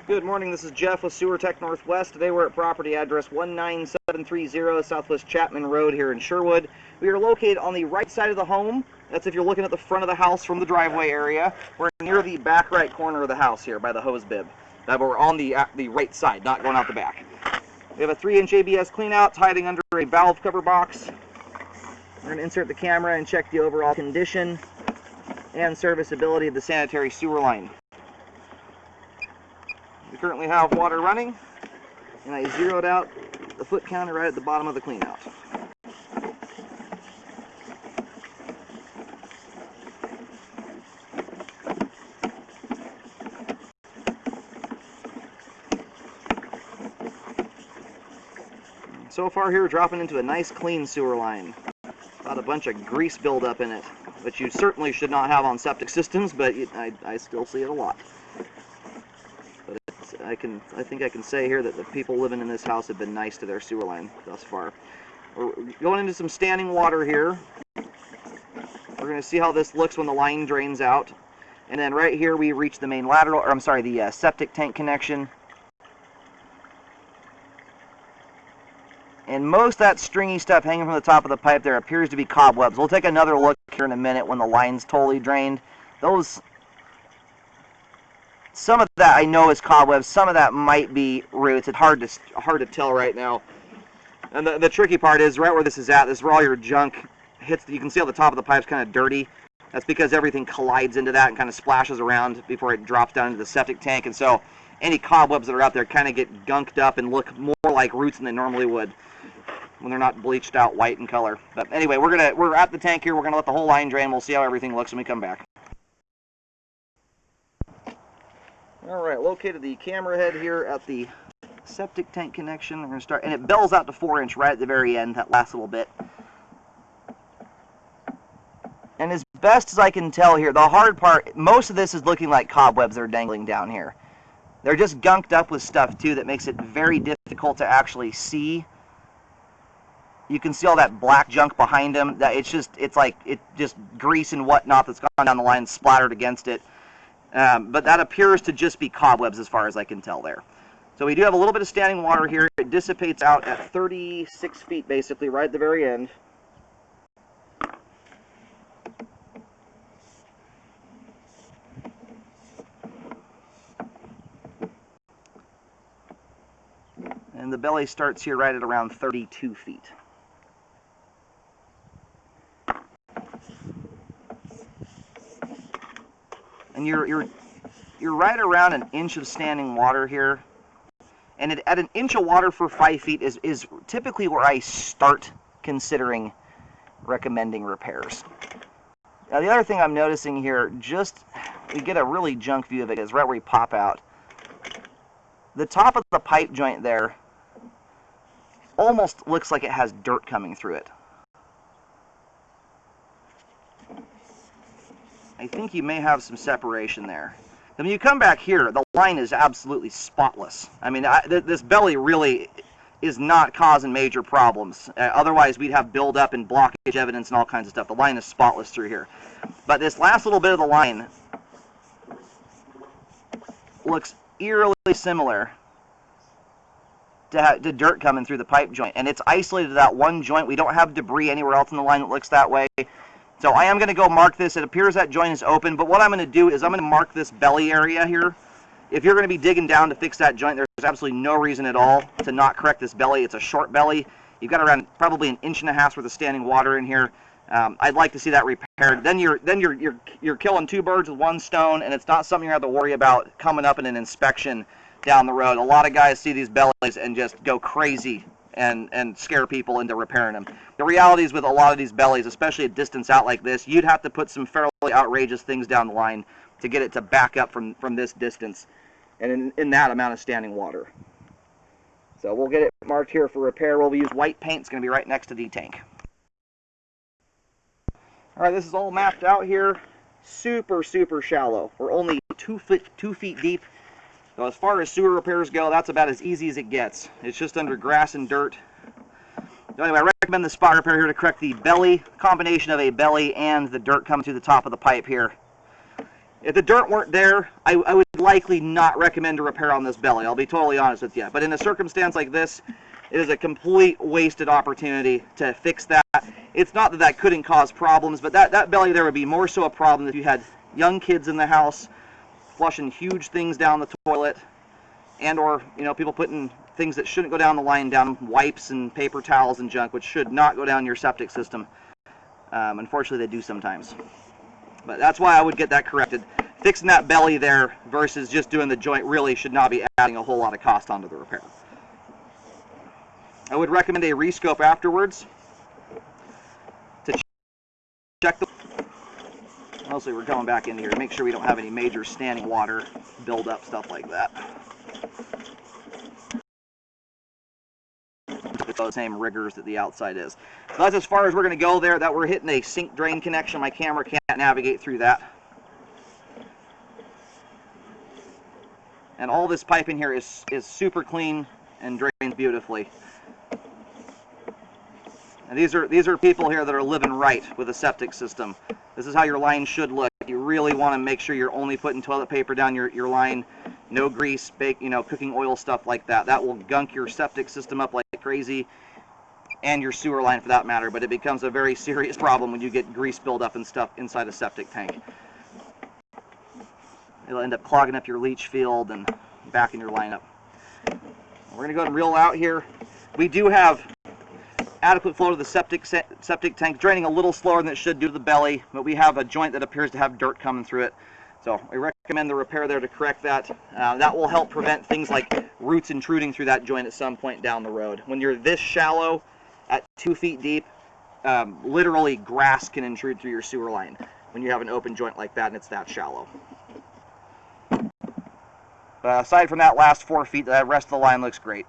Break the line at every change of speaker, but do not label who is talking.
Good morning, this is Jeff with Sewer Tech Northwest. Today we're at property address 19730 Southwest Chapman Road here in Sherwood. We are located on the right side of the home. That's if you're looking at the front of the house from the driveway area. We're near the back right corner of the house here by the hose bib. But we're on the right side, not going out the back. We have a 3-inch ABS cleanout hiding under a valve cover box. We're going to insert the camera and check the overall condition and serviceability of the sanitary sewer line. We currently have water running, and I zeroed out the foot counter right at the bottom of the cleanout. So far here, we're dropping into a nice clean sewer line. Got a bunch of grease buildup in it, which you certainly should not have on septic systems, but I still see it a lot. I think I can say here that the people living in this house have been nice to their sewer line thus far. We're going into some standing water here. We're going to see how this looks when the line drains out. And then right here we reach the main lateral, or I'm sorry, the septic tank connection. And most of that stringy stuff hanging from the top of the pipe there appears to be cobwebs. We'll take another look here in a minute when the line's totally drained. Some of that I know is cobwebs, some of that might be roots. It's hard to tell right now. And the tricky part is right where this is at, this is where all your junk hits. You can see how the top of the pipe's kind of dirty. That's because everything collides into that and kind of splashes around before it drops down into the septic tank. And so any cobwebs that are out there kind of get gunked up and look more like roots than they normally would when they're not bleached out white in color. But anyway, we're at the tank here. We're gonna let the whole line drain. We'll see how everything looks when we come back. Alright, located the camera head here at the septic tank connection. We're going to start, and it bells out to 4-inch right at the very end, that last little bit. And as best as I can tell here, the hard part, most of this is looking like cobwebs that are dangling down here. They're just gunked up with stuff too that makes it very difficult to actually see. You can see all that black junk behind them. It's just grease and whatnot that's gone down the line and splattered against it. But that appears to just be cobwebs as far as I can tell there. So we do have a little bit of standing water here. It dissipates out at 36 feet basically right at the very end. And the belly starts here right at around 32 feet. And you're right around an inch of standing water here, and at an inch of water for 5 feet is typically where I start considering recommending repairs. Now the other thing I'm noticing here, we get a really junk view of it, is right where we pop out. The top of the pipe joint there almost looks like it has dirt coming through it. I think you may have some separation there. When you come back here, the line is absolutely spotless. I mean, this belly really is not causing major problems. Otherwise, we'd have buildup and blockage evidence and all kinds of stuff. The line is spotless through here. But this last little bit of the line looks eerily similar to dirt coming through the pipe joint. And it's isolated to that one joint. We don't have debris anywhere else in the line that looks that way. So I am going to go mark this. It appears that joint is open, but what I'm going to do is I'm going to mark this belly area here. If you're going to be digging down to fix that joint, there's absolutely no reason at all to not correct this belly. It's a short belly. You've got around probably 1.5 inches worth of standing water in here. I'd like to see that repaired. Then you're killing 2 birds with 1 stone, and it's not something you have to worry about coming up in an inspection down the road. A lot of guys see these bellies and just go crazy and scare people into repairing them. The reality is with a lot of these bellies, especially a distance out like this, you'd have to put some fairly outrageous things down the line to get it to back up from this distance and in that amount of standing water. So we'll get it marked here for repair. We'll use white paint. It's going to be right next to the tank. Alright, this is all mapped out here. Super shallow. We're only 2 feet deep. So as far as sewer repairs go, that's about as easy as it gets. It's just under grass and dirt. So anyway, I recommend the spot repair here to correct the belly, combination of a belly and the dirt coming through the top of the pipe here. If the dirt weren't there, I would likely not recommend a repair on this belly. I'll be totally honest with you. But in a circumstance like this, it is a complete wasted opportunity to fix that. It's not that that couldn't cause problems, but that belly there would be more so a problem if you had young kids in the house flushing huge things down the toilet, and or people putting things that shouldn't go down the line down, wipes and paper towels and junk, which should not go down your septic system. Unfortunately, they do sometimes. But that's why I would get that corrected. Fixing that belly there versus just doing the joint really should not be adding a whole lot of cost onto the repair. I would recommend a rescope afterwards to check the... Mostly we're going back in here to make sure we don't have any major standing water buildup, stuff like that. With those same rigors that the outside is. So that's as far as we're going to go there. That we're hitting a sink drain connection. My camera can't navigate through that. And all this pipe in here is super clean and drains beautifully. And these are people here that are living right with a septic system. This is how your line should look. You really want to make sure you're only putting toilet paper down your line, no grease, cooking oil, stuff like that. That will gunk your septic system up like crazy, and your sewer line for that matter, but it becomes a very serious problem when you get grease buildup and stuff inside a septic tank. It'll end up clogging up your leach field and backing your line up. We're going to go ahead and reel out here. We do have adequate flow to the septic tank, draining a little slower than it should due to the belly, but we have a joint that appears to have dirt coming through it. So we recommend the repair there to correct that. That will help prevent things like roots intruding through that joint at some point down the road. When you're this shallow, at 2 feet deep, literally grass can intrude through your sewer line when you have an open joint like that and it's that shallow. Aside from that last 4 feet, the rest of the line looks great.